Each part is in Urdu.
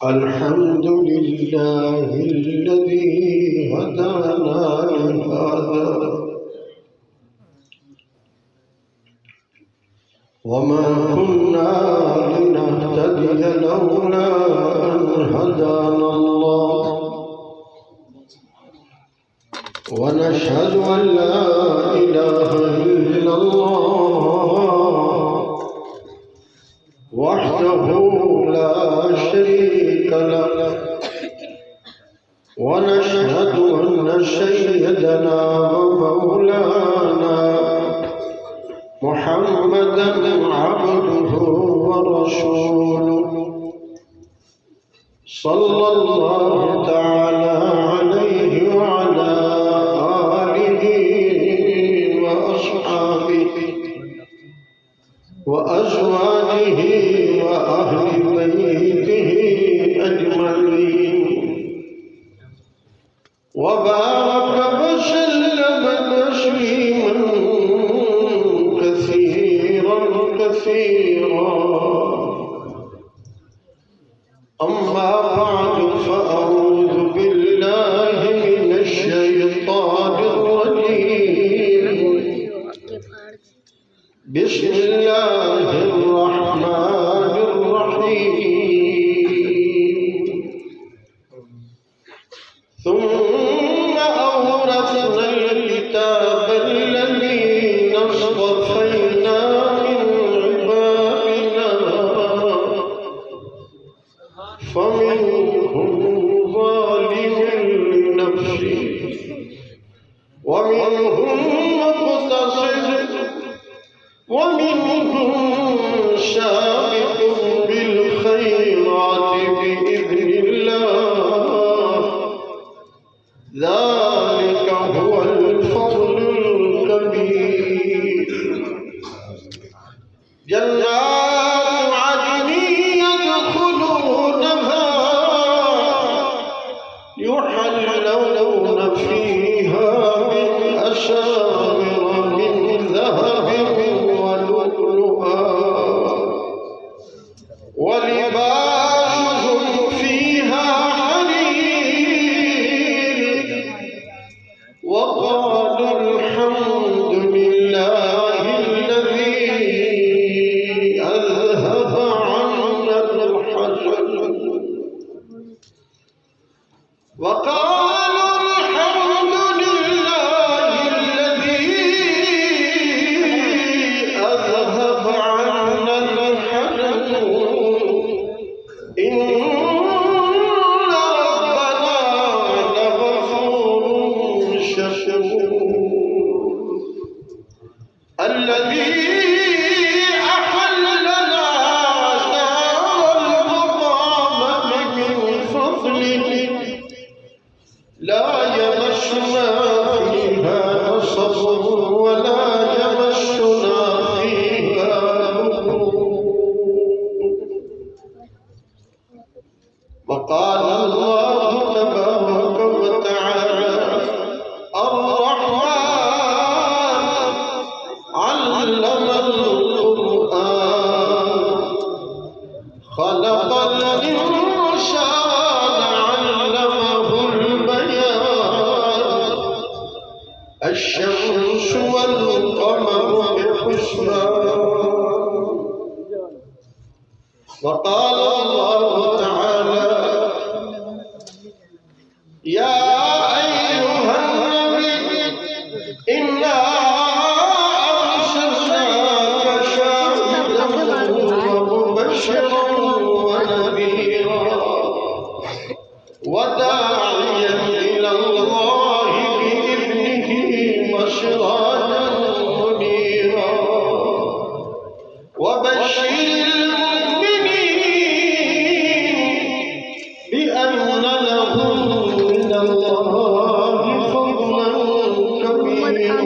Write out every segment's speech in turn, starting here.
الحمد لله الذي هدانا لهذا وما كنا لنهتدي لولا أن هدانا الله ونشهد أن لا إله إلا الله وحده لا شريك له ونشهد أن سيدنا ومولانا محمدا عبده ورسوله صلى الله تعالى عليه وعلى آله وأصحابه وأزواجه وأهل بيته أجمعين وبارك وسلم تسليما كثيرا أما بعد فأعوذ بالله من الشيطان الرجيم بسم الله الرحمن الرحيم ثم أورثنا الكتاب الذين اصطفينا من عبادنا فمنهم ظالم لنفسه ومنهم مقتصد ومنهم سابق بالخيرات بإذن الله ذلك هو الفضل الكبير جنات عدن يدخلونها يحلون فيها من أساور من ذهب ولؤلؤا ولباسهم فيها حرير وقالوا الحمد لله الذي أذهب عنا الحزن وقالوا الحمد لله الذي أذهب عنا الحزن إن ربنا لغفور شكور الذي أحلنا دار المقامة من فضله لا يمسنا فيها نصب ولا يمسنا فيها لغوب وقال الله تبارك وتعالى الرحمن علم القرآن خلق الإنسان علمه البيان الشمس والقمر بحسبان وقال الله تعالى يا أيها النبي إنا أرسلناك شاهدا ومبشرا ونذيرا وداعيا إلى الله بإذنه وسراجا منيرا وبشر المؤمنين بأن لهم من الله فضلا كبيرا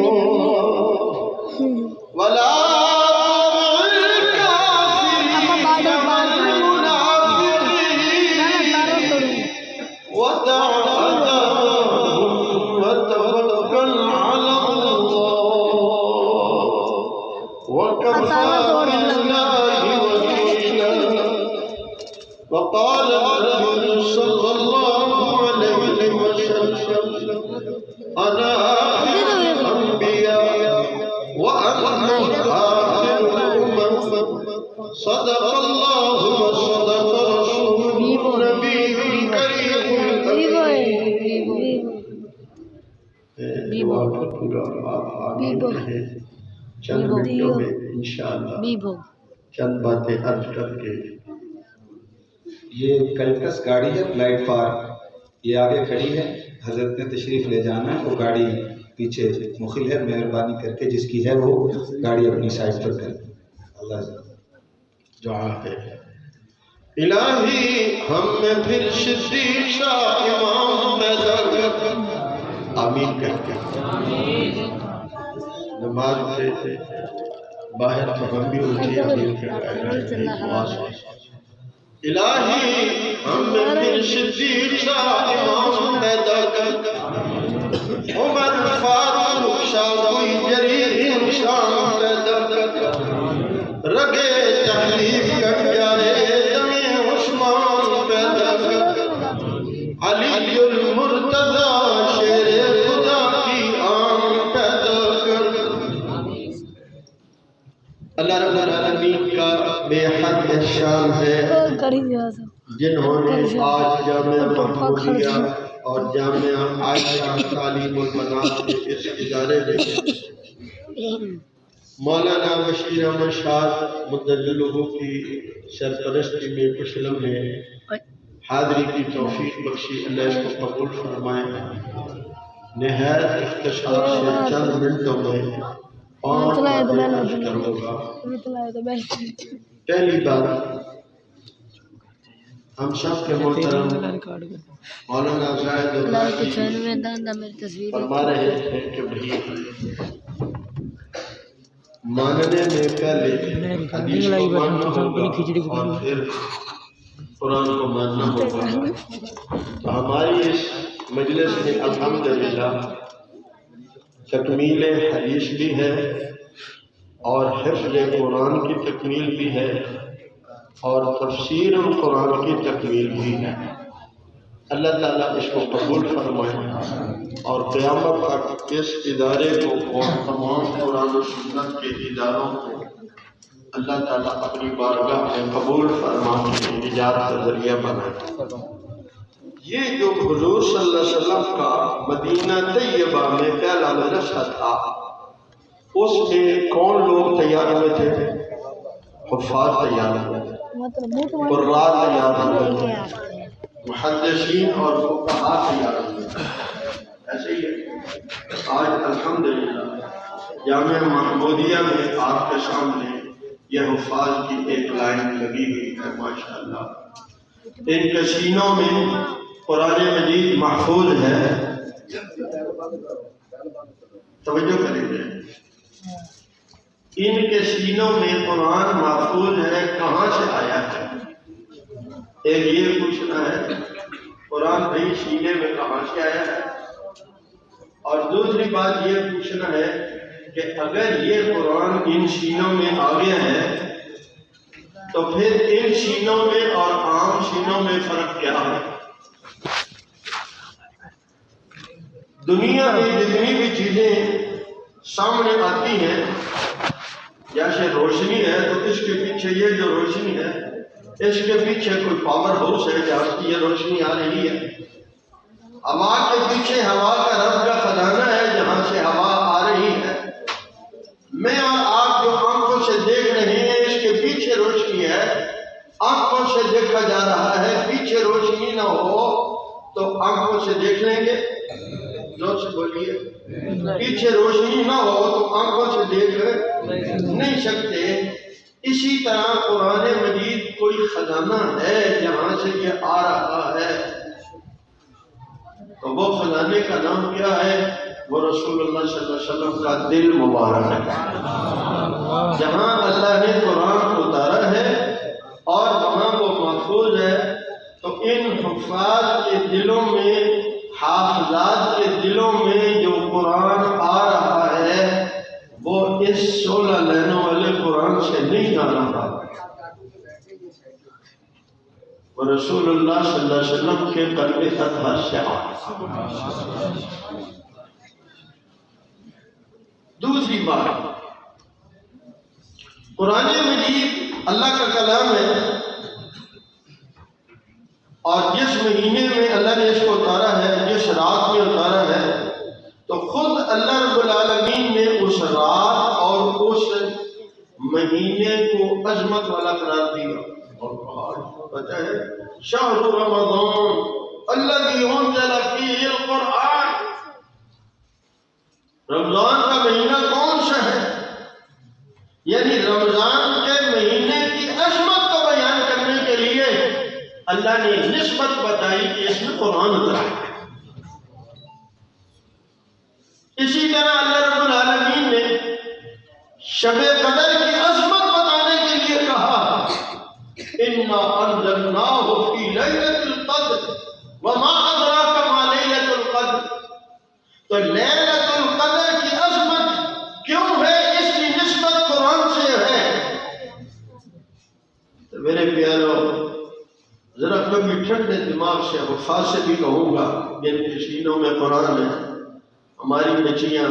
ولا ودع أذاهم وتوكل على الله وكفى بالله صدق اللہ و صدق رسول النبی الکریم الامین۔ دعا کا پورا آپ آمین کہیں۔ چند منٹوں میں انشاءاللہ چند باتیں عرض کر کے یہ کلکس گاڑی ہے پلیٹ فارم، یہ آگے کھڑی ہے، حضرت نے تشریف لے جانا ہے، وہ گاڑی پیچھے مخل ہے، مہربانی کر کے جس کی ہے وہ گاڑی اپنی سائڈ پر کر دیں۔ اللہ دعا ہے الہی ہم میں پھر صدیق شاہ امام پیدا کر، آمین کہتے ہیں۔ نماز سے باہر تو ہم بھی اٹھے آمین کہتے ہیں۔ الہی ہم میں پھر صدیق شاہ امام پیدا کر، عمر فاروق شاہ کوئی جریر شام پیدا کر، رگے تحلیف کر پیارے دم عثمان پیدا کر، علی المرتضی شیر خدا کی آن پیدا کر۔ اللہ رب العالمین کا بے حد احسان ہے جنہوں نے آج جامعہ محمودیہ اور جامعہ عائشہ تعلیم البنات کے اس ادارے میں مولانا بشیر احمد شاہ مدجلہ کی سرپرستی میں کچھ لمحے حاضری کی توفیق بخشی، اللہ اس کو قبول فرمائے۔ نہایت اختصار سے چند منٹوں میں 5 باتیں عرض کروں گا۔ پہلی بات، ہم سب کے محترم مولانا زاہد اللہ فرما رہے تھے کہ بھئی ماننے میں پہلے حدیث کو ماننا ہوگا اور پھر قرآن کو ماننا ہوگا۔ تو ہماری اس مجلس میں الحمدللہ تکمیل حدیث بھی ہے اور حفظ قرآن کی تکمیل بھی ہے اور تفسیر القرآن کی تکمیل بھی ہے۔ اللہ تعالیٰ اس کو قبول فرمائے اور قیامت تک اس ادارے کو اور تمام قرآن و سنت کے اداروں کو اللہ تعالیٰ اپنی بارگاہ میں قبول فرما کے نجات کا ذریعہ بنائے۔ یہ جو حضور صلی اللہ علیہ وسلم کا مدینہ طیبہ میں پہلا مدرسہ تھا، اس میں کون لوگ تیار ہوئے تھے؟ حفاظ تیار ہوئے تھے، قراء تیار ہوئے تھے، محدثین اور فقہاء تیار ہوئے تھے۔ ایسے ہی ہے آج الحمدللہ جامعہ محمودیہ میں آپ کے سامنے یہ حفاظ کی ایک لائن لگی ہوئی ہے ماشاءاللہ۔ ان کے سینوں میں قرآن مجید محفوظ ہے، توجہ کریں گے، ان کے سینوں میں قرآن محفوظ ہے، کہاں سے آیا ہے؟ ایک یہ پوچھنا ہے قرآن بھائی سینے میں کہاں سے آیا ہے، اور دوسری بات یہ پوچھنا ہے کہ اگر یہ قرآن ان سینوں میں آ گیا ہے تو پھر ان سینوں میں اور عام سینوں میں فرق کیا ہے؟ دنیا میں جتنی بھی چیزیں سامنے آتی ہیں، جیسے روشنی ہے تو اس کے پیچھے یہ جو روشنی ہے اس کے پیچھے کوئی پاور ہاؤس ہے جہاں سے یہ روشنی آ رہی ہے۔ ہوا کے پیچھے ہوا کا رب کا خزانہ ہے جہاں سے ہوا آ رہی ہے۔ میں اور آپ جو آنکھوں سے دیکھ رہے ہیں اس کے پیچھے روشنی ہے، آنکھوں سے دیکھا جا رہا ہے، پیچھے روشنی نہ ہو تو آنکھوں سے دیکھ لیں گے؟ زور سے بولیے، پیچھے روشنی نہ ہو تو آنکھوں سے دیکھ نہیں سکتے۔ اسی طرح قرآن مجید کوئی خزانہ ہے جہاں سے یہ آ رہا ہے، تو وہ خزانے کا نام کیا ہے؟ وہ رسول اللہ صلی اللہ علیہ وسلم کا دل مبارک ہے، جہاں اللہ نے قرآن اتارا ہے اور وہاں وہ محفوظ ہے۔ تو ان حفاظ کے دلوں میں، حافظات کے دلوں میں جو قرآن آ رہا ہے وہ اس 16 لائنوں والے قرآن سے نہیں آ رہا، وہ رسول اللہ صلی اللہ علیہ وسلم کے قلب اطہر سے آ رہا۔ دوسری بات، قرآن مجید اللہ کا کلام ہے، اور جس مہینے میں اللہ نے اس کو اتارا ہے، جس رات میں اتارا ہے، تو خود اللہ رب العالمین نے اس رات اور اس مہینے کو عظمت والا قرار دیا اور کہا، پتہ ہے شہر رمضان الذی انزل فیہ القرآن، رمضان کا مہینہ کون سا ہے؟ یعنی رمضان کے مہینے کی عظمت کو بیان کرنے کے لیے اللہ نے نسبت بتائی کہ اس میں قرآن اترا ہے۔ اسی طرح اللہ رب العالمین نے شب قدر کی عظمت بتانے کے لیے کہا، اِنَّا أَنزَلْنَاهُ فِي لَيْلَةِ الْقَدْرِ وَمَا أَدْرَاكَ مَا لَيْلَةُ الْقَدْرِ۔ تو لیلۃ القدر کی عظمت کیوں ہے؟ اس کی نسبت قرآن سے ہے۔ تو میرے پیارو، ذرا کبھی ٹھنڈے دماغ سے حفاظ سے بھی کہوں گا، جن کے سینوں میں قرآن ہے، ہماری بچیاں،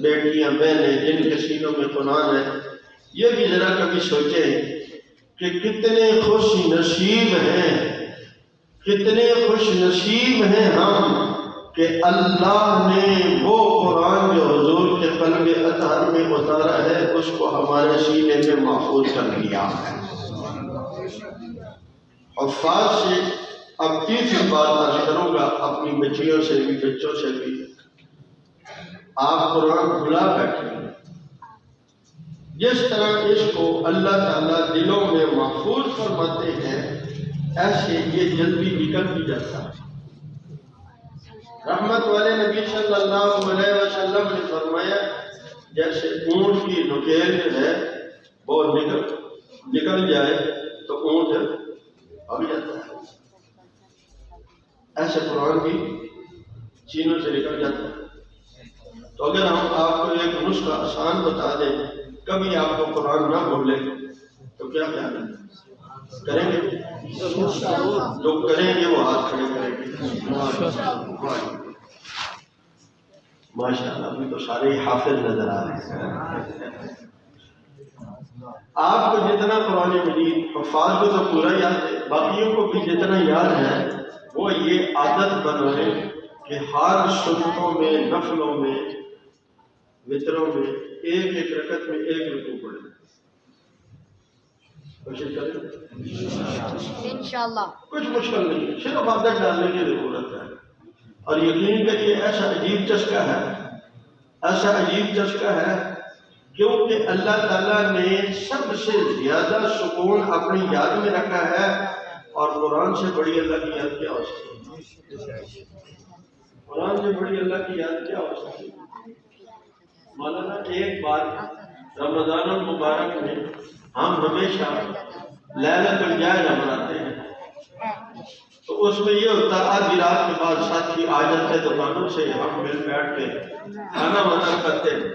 بیٹیاں، بہنیں جن کے سینوں میں قرآن ہے، یہ بھی ذرا کبھی سوچیں کہ کتنے خوش نصیب ہیں، کتنے خوش نصیب ہیں ہم کہ اللہ نے وہ قرآن جو حضور کے قلب اطہر میں اتارا ہے اس کو ہمارے سینے میں محفوظ کر لیا ہے۔ حفاظ سے اب تیسری بات عرض کروں گا، اپنی بچیوں سے بھی، بچوں سے بھی، آپ قرآن بھلا بیٹھے، جس طرح اس کو اللہ تعالیٰ دلوں میں محفوظ فرماتے ہیں، ایسے یہ جلدی نکل بھی جاتا ہے۔ رحمت والے نبی صلی اللہ علیہ وسلم نے فرمایا، جیسے اونٹ کی نکیل ہے وہ نکل جائے تو اونٹ بھاگ جاتا ہے، ایسے قرآن بھی سینوں سے نکل جاتا ہے۔ تو اگر ہم آپ کو ایک نسخہ آسان بتا دیں، کبھی آپ کو قرآن نہ بھولے تو کیا خیال ہے؟ کریں گے؟ جو کریں گے وہ ہاتھ کھڑے کریں گے۔ ماشاء اللہ، ابھی تو سارے حافظ نظر آ رہے ہیں۔ آپ کو جتنا قرآن مجید حفاظ کو تو پورا یاد ہے، باقیوں کو بھی جتنا یاد ہے وہ یہ عادت بنائیں کہ ہر سنتوں میں، نفلوں میں، وطروں میں ایک ایک رکعت میں ایک رکوع پڑھیں۔ کوشش کریں انشاءاللہ، کچھ مشکل نہیں ہے، صرف عادت ڈالنے کی ضرورت ہے۔ اور یقین کریے ایسا عجیب چسکا ہے، ایسا عجیب چسکا ہے، کیونکہ اللہ تعالیٰ نے سب سے زیادہ سکون اپنی یاد میں رکھا ہے، اور قرآن سے بڑی اللہ کی یاد کیا ہو سکتی ہے؟ قرآن سے بڑی اللہ کی یاد کیا ہو سکتی ہے؟ مولانا ایک بات، رمضان المبارک میں ہم ہمیشہ لیلۃ الجائزہ مناتے ہیں، تو اس میں یہ ہوتا ہے آدھی رات کے بعد ساتھی آ جاتے دکانوں سے، ہم مل بیٹھ کے کھانا وانا کرتے ہیں،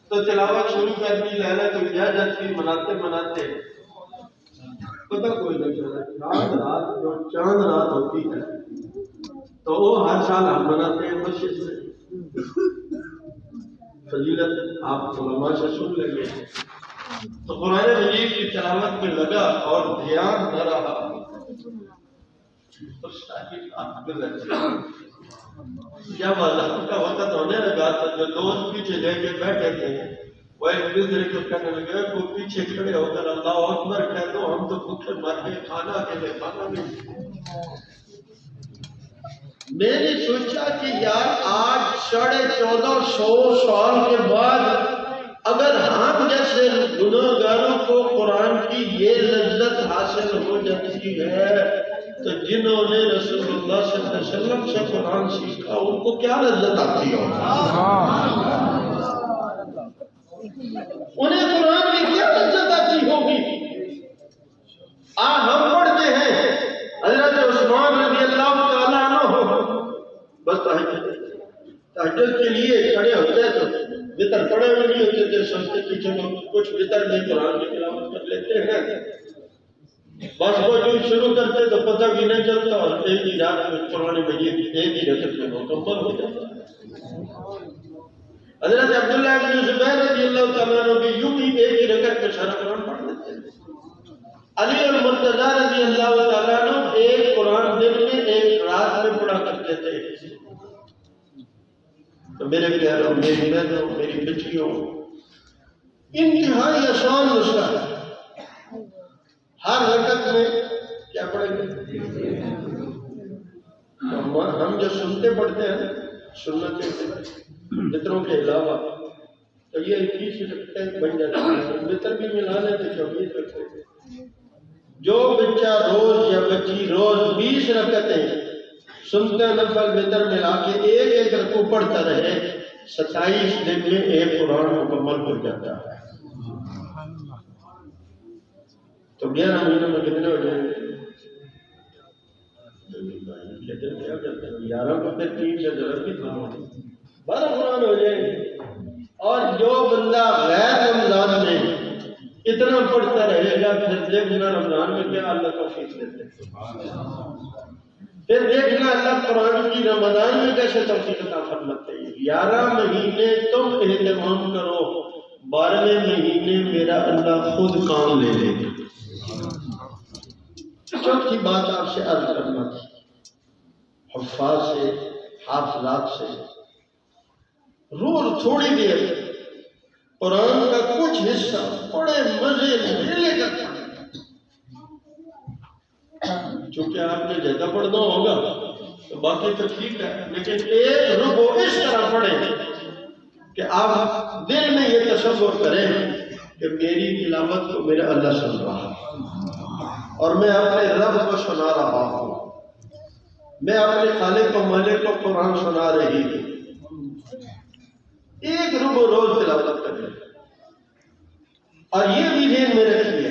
تو تلاوت شروع کر دی لیلۃ الجائزہ کی، مناتے پتہ کوئی نہیں چلا، رات جو چاند رات ہوتی ہے تو وہ ہر سال ہم مناتے ہیں مسجد میں۔ فضیلت آپ علماء سے سن لیں گے۔ تو قرآن مجید کی تلاوت میں لگا اور دھیان نہ رہا تو جب اللہ کا وقت ہونے لگا تو جو دوست پیچھے لے کے بیٹھے تھے وہ ایک دوسرے کو کہنے لگے، وہ پیچھے کھڑے ہو کر اللہ اکبر کہہ دو، ہم تو بھوکے مر کے کھانا کے لیے کھانا نہیں۔ میں نے سوچا کہ یار آج 1450 سال کے بعد اگر ہم جیسے گناہگاروں کو قرآن کی یہ لذت حاصل ہو جاتی ہے تو جنہوں نے رسول اللہ صلی اللہ علیہ وسلم سے قرآن سیکھا ان کو کیا لذت آتی ہو، انہیں قرآن کی کیا لذت آتی ہوگی۔ ہم پڑھتے ہیں حضرت عثمان رضی اللہ تعالیٰ عنہ بس تہجد کے لیے کھڑے ہوتے تو وطر پڑے ہوئے نہیں ہوتے تھے، سمجھتے کہ چلو کچھ وطر میں قرآن کی تلاوت کر لیتے ہیں، بس وہ جو شروع کرتے تو پتہ بھی نہیں چلتا اور ایک ہی رات میں قرآن مجید ایک ہی رکعت میں مکمل ہو جاتا۔ حضرت عبداللہ بن زبیر رضی اللہ تعالیٰ عنہ بھی یوں ہی ایک ہی رکعت میں سارا قرآن پڑھ لیتے ہیں۔ علی اور مرتضیٰ رضی اللہ تعالیٰ عنہ ایک قرآن دن میں ایک رات میں پڑھا کرتے تھے. تو میرے پیاروں، میری بہنوں، میری بچیوں، انتہائی آسان نسخہ ہے. ہر رکعت میں کیا پڑھیں گے؟ ہم جو سنتے پڑھتے ہیں سنتیں وطروں کے علاوہ، تو یہ 21 رکعتیں بن جاتی ہیں. وطر بھی ملا لیں تو 24 رکعتیں. جو بچہ روز یا بچی روز 20 رکعتیں سنتے نفل وطر ملا کے ایک ایک رکوع پڑھتا رہے، 27 دن میں ایک قرآن مکمل ہو جاتا ہے. تو 11 مہینوں میں کتنے ہو جائیں گے؟ کیا کرتے ہیں 11 کو پھر 3 سے ضرور کی 12 قرآن ہو جائیں گے. اور جو بندہ غیر رمضان میں اتنا پڑھتا رہے گا، پھر دیکھنا رمضان میں کیا اللہ توفیق دیتے ہیں. پھر دیکھنا اللہ قرآن کی رمضان میں کیسے توفیق عطا فرماتے ہیں. 11 مہینے تم اہتمام کرو، 12ویں مہینے میرا اللہ خود کام لے لے گا. چوتھی بات آپ سے عرض کرنا تھی، حفاظ سے، حافظات سے روز تھوڑی دیر قرآن کا کچھ حصہ بڑے مزے میلے کا پڑھیں. چونکہ آپ نے زیادہ پڑھنا ہوگا تو باقی تو ٹھیک ہے، لیکن ایک رکوع اس طرح پڑھیں کہ آپ دل میں یہ تصور کریں کہ میری تلاوت کو میرا اللہ سن رہا ہے اور میں اپنے رب کو سنا رہا ہوں، میں اپنے خالق و مالک کو قرآن سنا رہی ہوں. ایک رکوع روز تلاوت کریں اور یہ بھی ذہن میں رکھیے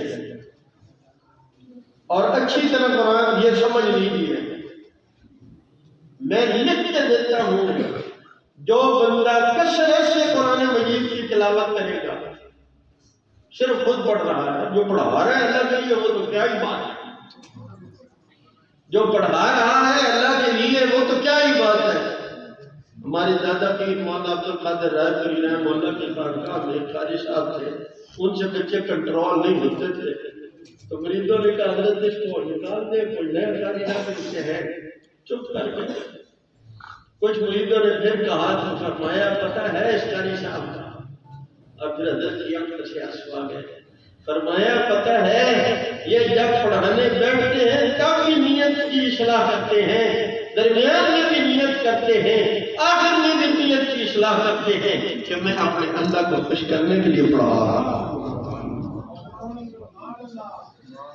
اور اچھی طرح قرآن یہ سمجھ لیجیے. میں لکھ کے دیتا ہوں، جو بندہ کثرت سے قرآن مجید کی تلاوت کرے گا، صرف خود پڑھ رہا ہے، جو پڑھا رہا ہے اللہ کے لیے وہ تو کیا ہی بات ہے. جو پڑھا رہا ہے اللہ کے لیے وہ تو کیا ہی بات ہے. ہمارے دادا پیر مولانا عبد القادر رائے پوری رحمہ اللہ کے خانقاہ میں قاری صاحب تھے، ان سے بچے کنٹرول نہیں ہوتے تھے تو مریدوں نے کہا حضرت اس کو نکال دے، کوئی نیا قاری صاحب بچے ہیں، چپ کر کے. کچھ مریدوں نے پھر کہا تو فرمایا پتہ ہے اس قاری صاحب کا، اور پھر حضرت کی آنکھ سے آنسو آ گئے. فرمایا پتہ ہے یہ جب پڑھانے بیٹھتے ہیں تب بھی نیت کی اصلاح کرتے ہیں، درمیان میں بھی نیت کرتے ہیں، آخر میں بھی نیت کی اصلاح کرتے ہیں کہ میں اپنے اللہ کو خوش کرنے کے لیے پڑھا رہا ہوں،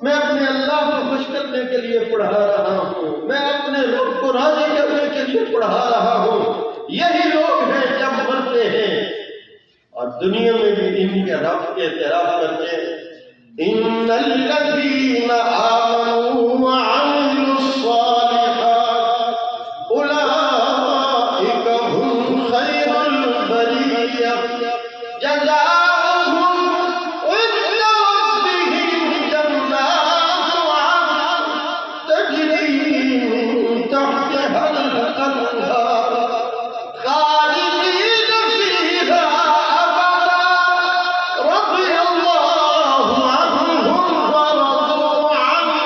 میں اپنے اللہ کو خوش کرنے کے لیے پڑھا رہا ہوں، میں اپنے رب کو راضی کرنے کے لیے پڑھا رہا ہوں. یہی لوگ ہیں جب مرتے ہیں اور دنیا میں بھی ان کے رب کے اعتراف کرتے ہیں. ان الذین آمنوا وعملوا الصالحات اولئک هم خیر البریہ جزاؤہم عند ربہم جنات عدن تجری من تحتہا الانہار خالدین فیہا ابدا رضی اللہ عنہم ورضوا عنہ.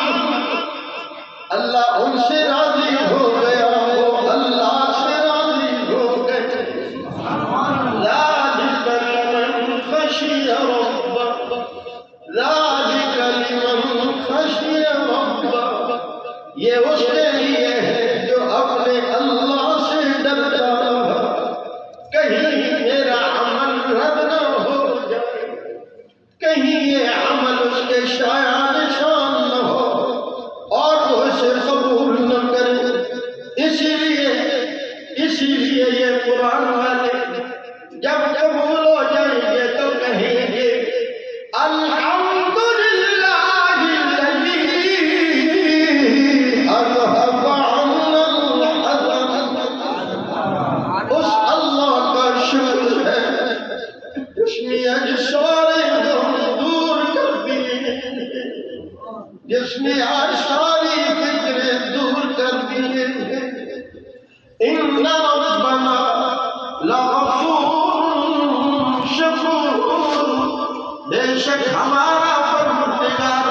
اللہ ان سے راضی ہو گیا، وہ اللہ سے راضی ہو گئے. ذالک لمن خشی ربہ، ذالک لمن خشی ربہ، یہ اس کے لیے ہے جو اپنے اللہ سے ڈرتا ہے. کہیں میرا عمل رد نہ ہو جائے، کہیں یہ عمل اس کے شایع نشان نہ ہو اور وہ اسے قبول نہ کرے. اسی لیے یہ قرآن والے جب قبول ہو جائیں گے تو کہیں گے الحمدللہ الذی اذھب عنا الحزن. اس اللہ کا شکر ہے جس نے آج سارے غم دور کر دیے، جس نے آج ساری فکریں دور کر دیے. ان ربنا لغفور شکور، بے شک ہمارا پروردگار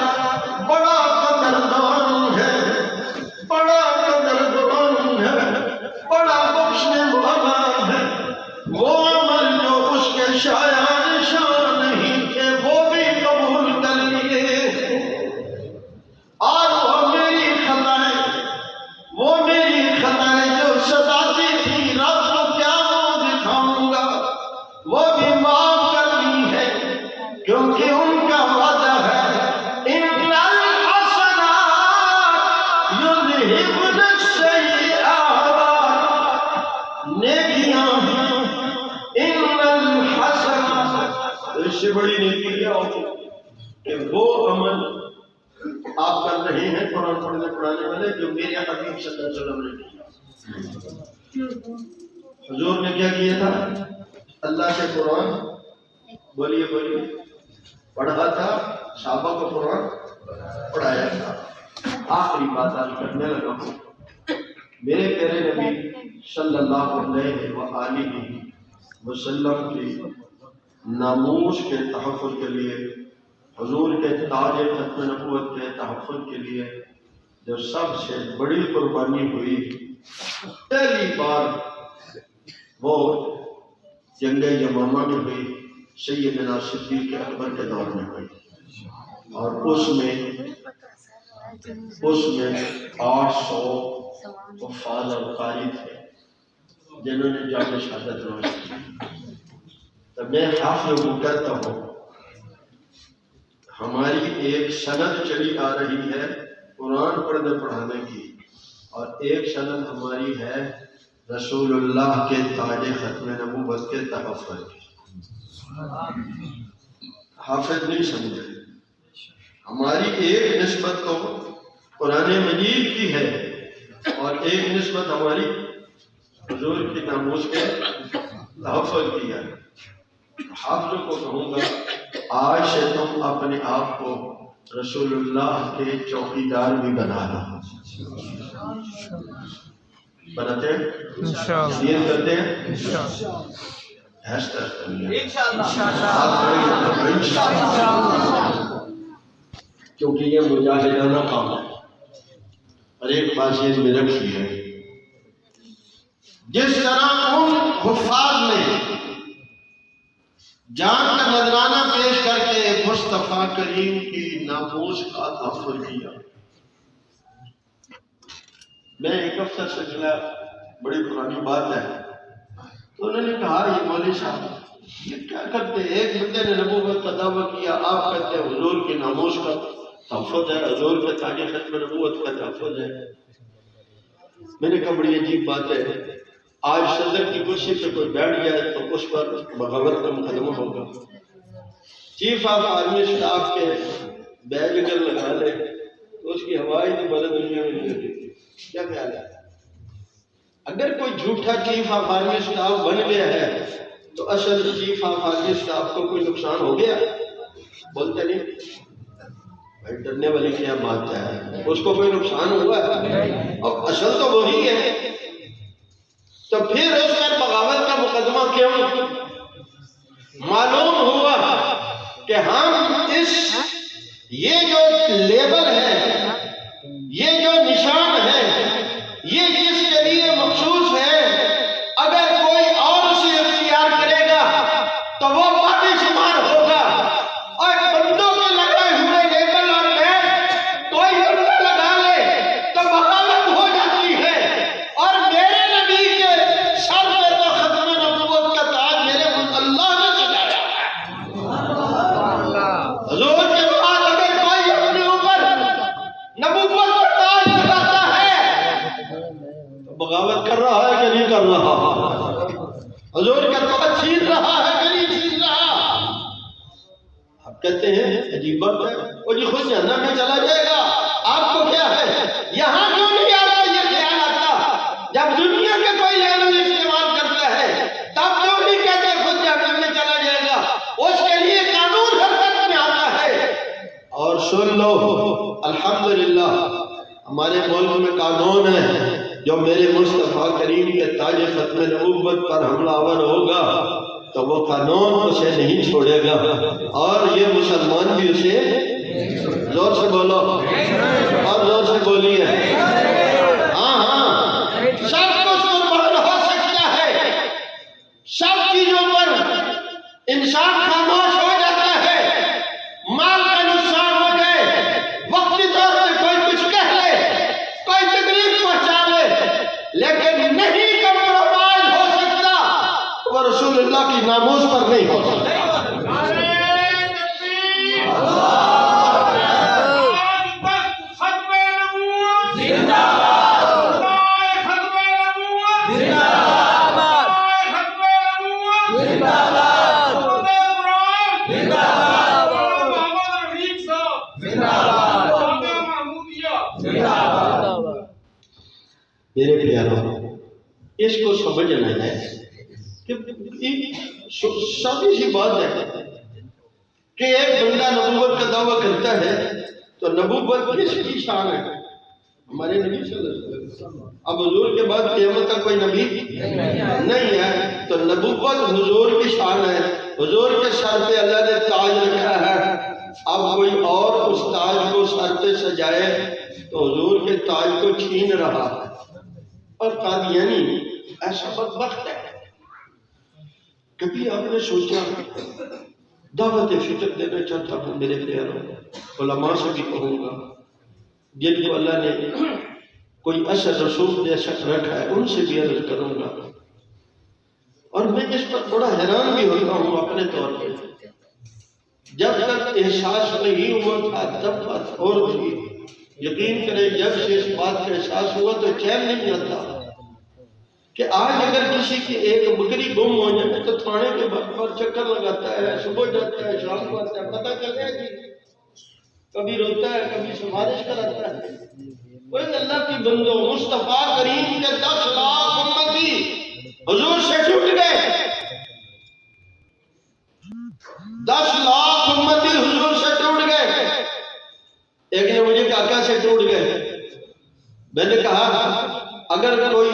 بڑی نیکی کیا ہوگی کہ وہ عمل آپ کر رہے ہیں قرآن پڑھنے پڑھانے والے جو میرے حبیب صلی اللہ علیہ وسلم نے کیا۔ حضور نے کیا کیا تھا؟ اللہ کے قرآن بولیے پڑھا تھا، صحابہ کو قرآن پڑھایا تھا۔ آخری بات آج کرنے لگا ہوں، میرے پیارے نبی صلی اللہ علیہ وآلہ وسلم کی ناموس کے تحفظ کے لیے، حضور کے تاج ختم نبوت کے تحفظ کے لیے جو سب سے بڑی قربانی ہوئی، پہلی بار وہ جنگ یمامہ میں ہوئی، سیدنا صدیق اکبر کے دور میں ہوئی، اور اس میں 800 حفاظ اور قاری تھے جنہوں نے جام شہادت نوش کی۔ تو میں حافظ کو کہتا ہوں، ہماری ایک سند چلی آ رہی ہے قرآن پڑھنے پڑھانے کی، اور ایک سند ہماری ہے رسول اللہ کے تاج ختم نبوت کے تحفظ کی۔ حافظ نہیں سمجھے، ہماری ایک نسبت تو قرآن مجید کی ہے اور ایک نسبت ہماری حضور کی ناموس کے تحفظ کی ہے۔ حافظوں کو کہوں گا، آج سے تم اپنے آپ کو رسول اللہ کے چوکیدار بھی بنا دو۔ بناتے ہیں؟ نیت کرتے ہیں؟ کیونکہ یہ مجاہدانہ کام ہے۔ اور ایک بات یہ میں رکھی ہے، جس طرح ان حفاظ نے جان کا نذرانہ پیش کر کے مصطفیٰ کریم کی ناموس کا تحفظ کیا، میں ایک افسر سے ملا، بڑی پرانی بات ہے، تو انہوں نے کہا یہ مولوی صاحب یہ کیا کرتے ہیں؟ ایک بندے نے نبوت کا دعویٰ کیا، آپ کہتے ہیں حضور کی ناموس کا تحفظ ہے، حضور کے تاج ختم نبوت کا تحفظ ہے۔ میں نے کہا بڑی عجیب بات ہے، آج صدر کی کرسی پہ کوئی بیٹھ جائے تو اس پر بغاوت کا مقدمہ ہوگا، چیف آف آرمی اسٹاف کے بیج اگر لگا لے تو اس کی ہوائی تو بڑے دنیا میں نہیں ہوتی۔ کیا خیال ہے؟ اگر کوئی جھوٹا چیف آف آرمی اسٹاف بن گیا ہے تو اصل چیف آف آرمی اسٹاف کو کوئی نقصان ہو گیا؟ بولتے نہیں بھائی، ڈرنے والی کیا بات ہے، اس کو کوئی نقصان ہوا ہے اور اصل تو وہی ہے، تو پھر اس پر بغاوت کا مقدمہ کیوں؟ معلوم ہوا کہ ہم یہ جو لیبل ہے، یہ جو نشان ہے، یہ جس کے لیے مخصوص ہے، اگر کوئی اور اسے اختیار کرے گا تو وہ باقی شمار ہوگا، اور بندوں کے لگائے ہوئے لیبل اور بیج کوئی بندہ لگا لے تو بغاوت ہو جاتی ہے، اور میرے نبی کے سر پہ تو ختم نبوت کا تاج میرے اللہ نے سجایا ہے۔ حضور کے بعد اگر کوئی اپنے اوپر نبوت کا تاج لگاتا ہے تو بغاوت کر رہا ہے کہ نہیں کر رہا؟ حضور کا تاج چھین رہا ہے کہ نہیں چھین رہا؟ آپ کہتے ہیں عجیب بات ہے، وہ جی خود جہنم میں چلا جائے گا، آپ کو کیا ہے؟ یہاں کیوں نہیں آتا یہ خیال آتا؟ جب دنیا کے کوئی لیبل استعمال کرتا ہے تب کیوں نہیں کہتے خود جہنم میں چلا جائے گا؟ اس کے لیے قانون حرکت میں آتا ہے۔ اور سن لو، الحمدللہ ہمارے ملک میں قانون ہے، جو میرے مصطفیٰ کریم کے تاج ختم نبوت پر حملہ آور ہوگا تو وہ قانون اسے نہیں چھوڑے گا، اور یہ مسلمان بھی اسے، زور سے بولو اور زور سے بولیے، ہاں ہاں، سب کچھ قربان ہو سکتا ہے، سب چیزوں پر انسان خاموش ہو جاتا ہے، مال کا نقصان ہو جائے، وقتی طور پہ کوئی کچھ کہہ لے، کوئی تکلیف پہنچا لے، لیکن نہیں کمپرومائز ہو سکتا، وہ رسول اللہ کی ناموس پر نہیں ہو سکتا۔ میرے پیاروں، اس کو سمجھنا ہے کہ سادی سی بات ہے کہ ایک بندہ نبوت کا دعویٰ کرتا ہے تو نبوت کس کی شان ہے؟ ہمارے نبی صلی اللہ علیہ وسلم۔ اب حضور کے بعد قیامت کا کوئی نبی نہیں ہے، تو نبوت حضور کی شان ہے، حضور کے سر پہ اللہ نے تاج رکھا ہے۔ اب کوئی اور اس تاج کو سر پہ سجائے تو حضور کے تاج کو چھین رہا ہے۔ اور قادیانی ایسا بدبخت ہے، کبھی آپ نے سوچا؟ دعوت فکر دینا چاہتا ہوں میرے پیاروں، علماء سے بھی کہوں گا جن کو اللہ نے کوئی اثر رسوخ جیسا رکھا ہے، ان سے بھی عرض کروں گا۔ اور میں اس پر بڑا حیران بھی ہوتا ہوں اپنے طور پہ، جب تک احساس نہیں ہوا تھا تب بات اور تھی، یقین کریں جب سے اس بات کا احساس ہوا تو چین نہیں آتا کہ آج اگر کسی کی ایک بکری گم ہو جائے تو تھانے کے پر چکر لگاتا ہے، صبح جاتا ہے، شام کو آتا ہے، پتہ چلے گی، کبھی روتا ہے، کبھی سفارش کراتا ہے۔ کوئی اللہ کی بندو، مصطفیٰ کریم کے 10 لاکھ امتی حضور سے ٹوٹ گئے، 10 لاکھ امتی حضور سے ٹوٹ گئے۔ ایک نے مجھے کہا سے ٹوٹ گئے؟ میں نے کہا اگر کوئی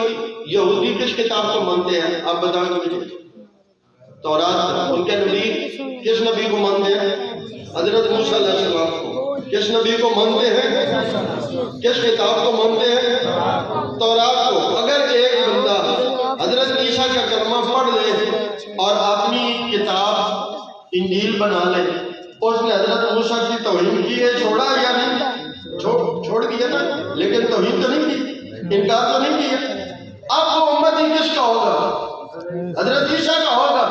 یہودی کس کتاب کو مانتے ہیں آپ بتائیں مجھے؟ تورات۔ ان کے نبی کس نبی کو مانتے ہیں؟ حضرت موسیٰ علیہ السلام کو۔ کس نبی کو مانتے ہیں؟ کس کتاب کو مانتے ہیں؟ تورات کو۔ اگر ایک بندہ حضرت عیسیٰ کا کلمہ پڑھ لے اور اپنی کتاب انجیل بنا لے، اس نے حضرت موسیٰ کی توہین کی ہے، چھوڑا یا نہیں؟ چھوڑ دیا نا، لیکن توہین تو نہیں کی، انکار تو نہیں کیا۔ اب وہ امتی کس کا ہوگا؟ حضرت عیسیٰ کا ہوگا۔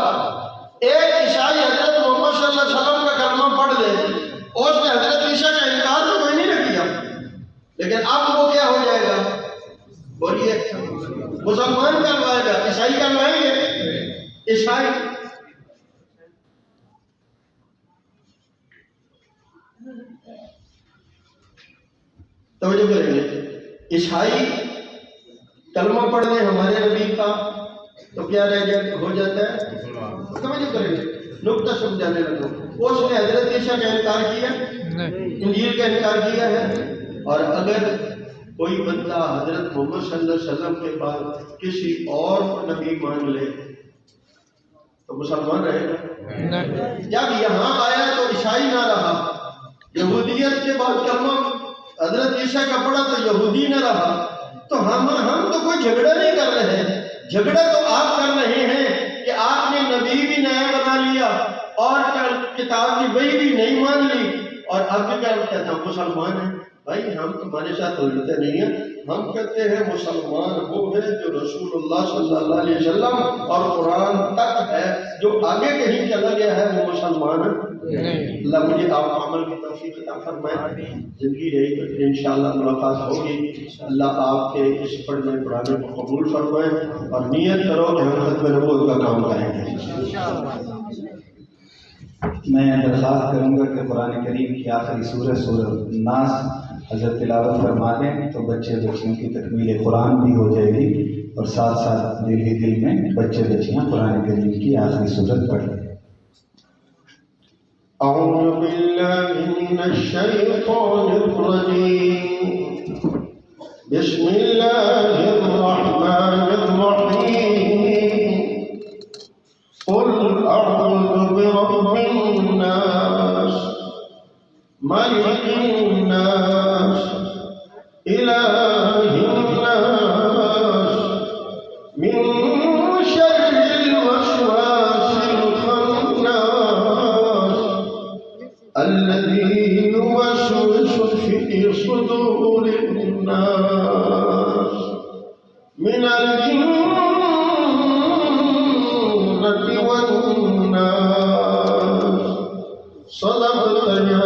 ایک عیسائی حضرت محمد صلی اللہ علیہ وسلم کا کلمہ پڑھ لے، اس نے حضرت عیسیٰ کا انکار تو کوئی نہیں کیا، لیکن اب وہ کیا ہو جائے گا؟ بولیے، مسلمان کہلوائے گا، عیسائی کہلوائیں گے؟ عیسائی۔ توجہ کریں گے، عیسائی کلمہ پڑھ لیں ہمارے نبی کا تو کیا ہو جاتا ہے؟ توجہ کریں گے، نقطہ سمجھانے لگو۔ اس نے حضرت عیسیٰ کا انکار کیا، انجیل کا انکار کیا ہے۔ اور اگر کوئی بندہ حضرت محمد صلی اللہ علیہ وسلم کے بعد کسی اور نبی مان لے تو مسلمان رہے گا؟ جب یہاں آیا تو عیسائی نہ رہا، یہودیت کے بعد کلمہ حضرت عیسیٰ کا پڑھا تو یہودی نہ رہا۔ تو ہم تو کوئی جھگڑا نہیں کر رہے ہیں، جھگڑا تو آپ کر رہے ہیں کہ آپ نے نبی بھی نیا بنا لیا اور کتاب کی وحی بھی نہیں مان لی، اور اب کیا کہتے ہیں مسلمان ہیں۔ بھائی ہم تمہارے ساتھ الجھتے نہیں ہیں، ہم کہتے ہیں مسلمان وہ ہے جو رسول اللہ صلی اللہ علیہ وسلم اور قرآن تک ہے، جو آگے کہیں چلا گیا ہے وہ مسلمان ہے۔ اللہ مجھے آپ عمل کی توفیق عطا فرمائے، زندگی رہی تو انشاءاللہ ملاقات ہوگی۔ اللہ آپ کے اس پڑھنے پڑھانے کو قبول فرمائے، اور نیت کرو کہ ہم ختم نبوت کا کام کریں گے۔ میں درخواست کروں گا کہ قرآن کریم کی آخری سورہ الناس حضرت تلاوت فرما دیں تو بچے بچیوں کی تکمیل قرآن بھی ہو جائے گی، اور ساتھ ساتھ دل ہی دل میں بچے بچیاں قرآن کریم کی آخری سورت پڑھ لیں۔ اعوذ باللہ من الشیطان الرجیم، بسم اللہ الرحمن الرحیم، قل اعوذ برب الناس، ملک الناس، الہ الناس، من شر الوسواس الخناس، الذي يوسوس في صدور الناس من الجنة والناس۔ صدقت يا